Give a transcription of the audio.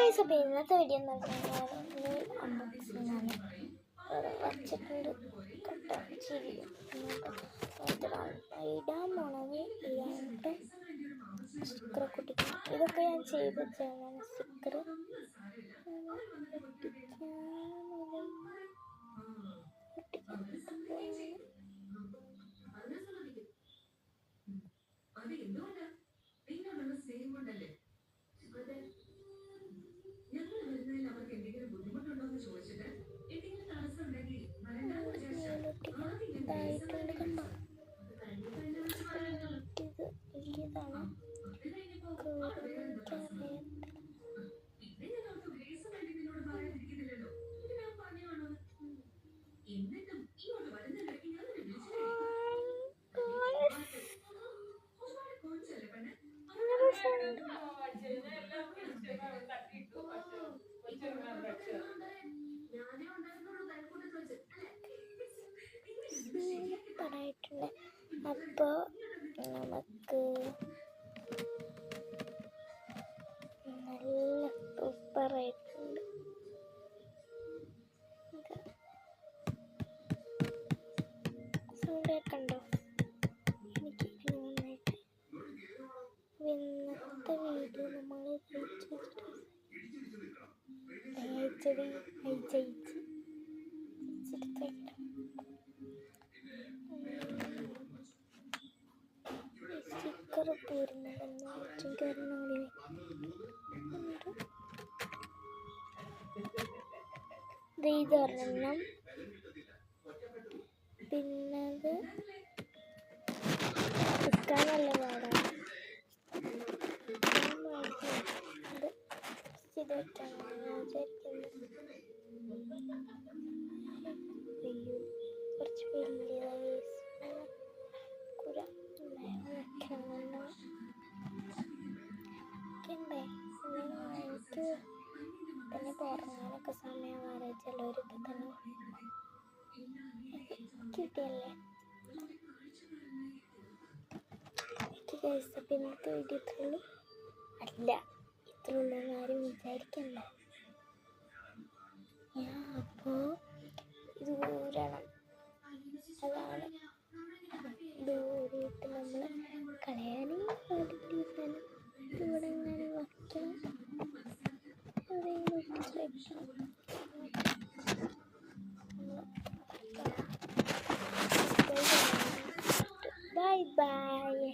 Guys, അപ്പോൾ ഇന്നത്തെ video എന്ന് പറഞ്ഞാൽ അൺബോക്സിംഗ് ആണ്. വച്ചിട്ടുണ്ട് കട്ട ചിരി ഇടാൻ പോണത് ഇയാളുടെ സ്റ്റിക്കർ കുട്ടിക്കാൻ. ഇതൊക്കെ ഞാൻ ചെയ്ത് വെച്ചാണ് സ്റ്റിക്കർ ഇതായിട്ടുണ്ട്. കണ്ടോ, ഇത് ഇതാണ് സൂപ്പറായിട്ടുണ്ട്. അപ്പോൾ നമുക്ക് നല്ല സൂപ്പറായിട്ടുണ്ട്. സൗണ്ട് കണ്ടോ? എനിക്ക് നന്നായിട്ട് ഇന്നത്തെ വീഡിയോ നമ്മൾ സ്റ്റിക്കർ പോരുന്നതെന്ന് ഏറ്റവും കയറുന്ന ഇതൊരെണ്ണം. പിന്നത് കിട്ടാൻ നല്ല പാടാണ്. ഇത് കുറച്ച് വലിയതായി കുര തന്നെ പുറങ്ങാനൊക്കെ സമയമാകാതെ ചിലവരിപ്പോൾ തന്നെ കിട്ടിയല്ലേ. അപ്പം ഇന്നത്തെ വീഡിയോ ഇത്രയുള്ളൂ. അല്ല, ഇത്രയുള്ളൂ എന്ന് ആരും വിചാരിക്കണ്ട. അപ്പോൾ ഇത് ഊരണം, അതാണ് ദൂരിട്ട് നമ്മൾ കളയാനും പാടില്ല. ഇവിടെ ഇങ്ങനെ വയ്ക്കണം, ബൈ ബൈ.